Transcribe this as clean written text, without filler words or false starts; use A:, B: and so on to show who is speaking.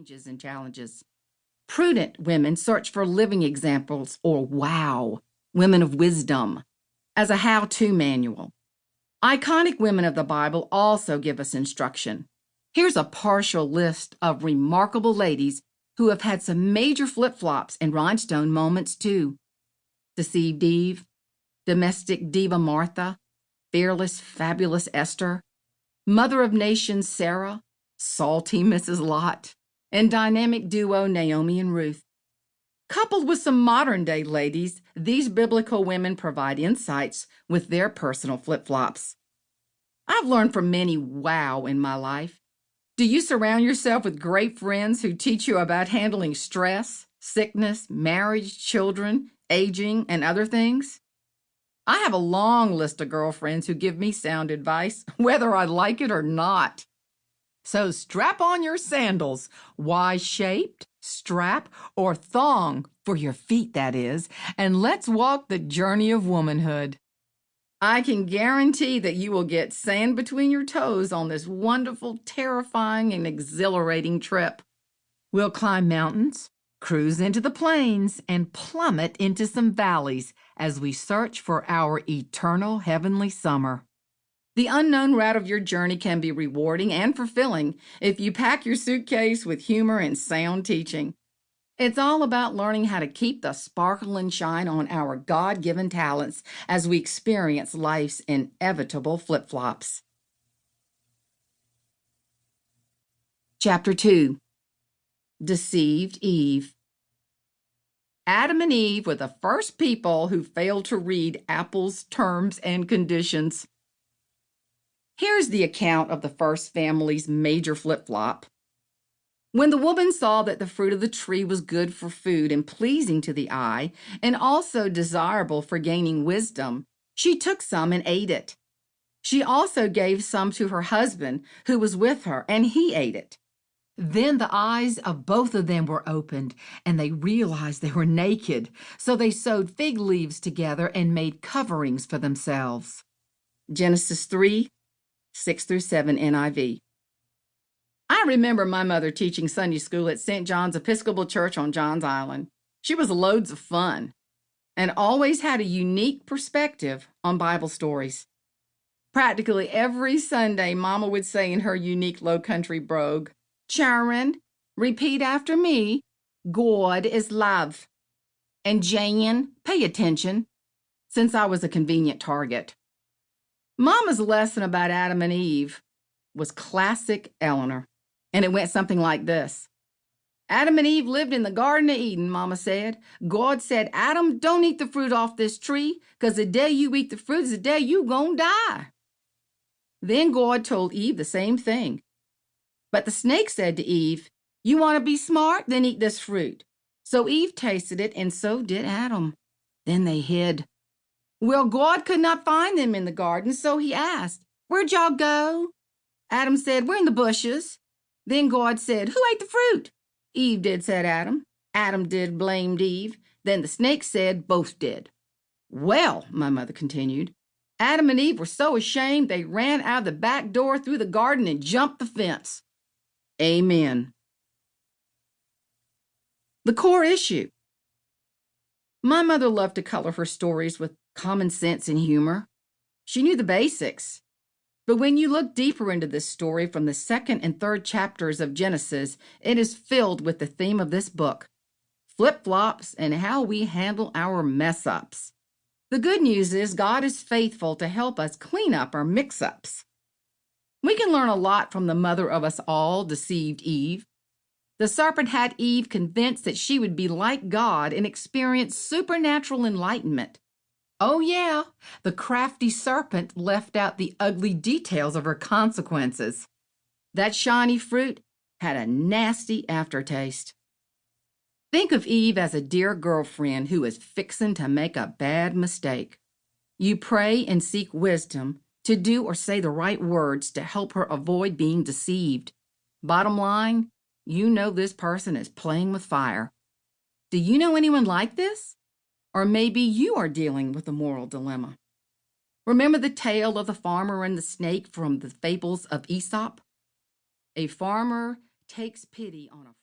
A: changes and challenges. Prudent women search for living examples, or WOW, women of wisdom, as a how-to manual. Iconic women of the Bible also give us instruction. Here's a partial list of remarkable ladies who have had some major flip-flops and rhinestone moments too. Deceived Eve, domestic diva Martha, fearless, fabulous Esther, mother of nations Sarah, salty Mrs. Lot, and dynamic duo Naomi and Ruth. Coupled with some modern-day ladies, these biblical women provide insights with their personal flip-flops. I've learned from many wow in my life. Do you surround yourself with great friends who teach you about handling stress, sickness, marriage, children, aging, and other things? I have a long list of girlfriends who give me sound advice, whether I like it or not. So strap on your sandals, Y-shaped, strap, or thong, for your feet that is, and let's walk the journey of womanhood. I can guarantee that you will get sand between your toes on this wonderful, terrifying, and exhilarating trip. We'll climb mountains, cruise into the plains, and plummet into some valleys as we search for our eternal heavenly summer. The unknown route of your journey can be rewarding and fulfilling if you pack your suitcase with humor and sound teaching. It's all about learning how to keep the sparkle and shine on our God-given talents as we experience life's inevitable flip-flops. Chapter 2. Deceived Eve. Adam and Eve were the first people who failed to read apples' terms and conditions. Here's the account of the first family's major flip-flop. When the woman saw that the fruit of the tree was good for food and pleasing to the eye, and also desirable for gaining wisdom, she took some and ate it. She also gave some to her husband, who was with her, and he ate it. Then the eyes of both of them were opened, and they realized they were naked, so they sewed fig leaves together and made coverings for themselves. Genesis 3, 6-7 NIV. I remember my mother teaching Sunday school at St. John's Episcopal Church on Johns Island. She was loads of fun and always had a unique perspective on Bible stories. Practically every Sunday, Mama would say in her unique low-country brogue, "Sharon, repeat after me, God is love. And Jane, pay attention," since I was a convenient target. Mama's lesson about Adam and Eve was classic Eleanor. And it went something like this. Adam and Eve lived in the Garden of Eden, Mama said. God said, Adam, don't eat the fruit off this tree, because the day you eat the fruit is the day you gonna die. Then God told Eve the same thing. But the snake said to Eve, you want to be smart? Then eat this fruit. So Eve tasted it, and so did Adam. Then they hid. Well, God could not find them in the garden, so he asked, where'd y'all go? Adam said, we're in the bushes. Then God said, who ate the fruit? Eve did, said Adam. Adam did, blamed Eve. Then the snake said, both did. Well, my mother continued, Adam and Eve were so ashamed they ran out of the back door through the garden and jumped the fence. Amen. The core issue. My mother loved to color her stories with common sense and humor. She knew the basics. But when you look deeper into this story from the second and third chapters of Genesis, it is filled with the theme of this book, flip-flops and how we handle our mess-ups. The good news is God is faithful to help us clean up our mix-ups. We can learn a lot from the mother of us all, deceived Eve. The serpent had Eve convinced that she would be like God and experience supernatural enlightenment. Oh yeah, the crafty serpent left out the ugly details of her consequences. That shiny fruit had a nasty aftertaste. Think of Eve as a dear girlfriend who is fixing to make a bad mistake. You pray and seek wisdom to do or say the right words to help her avoid being deceived. Bottom line, you know this person is playing with fire. Do you know anyone like this? Or maybe you are dealing with a moral dilemma. Remember the tale of the farmer and the snake from the fables of Aesop? A farmer takes pity on a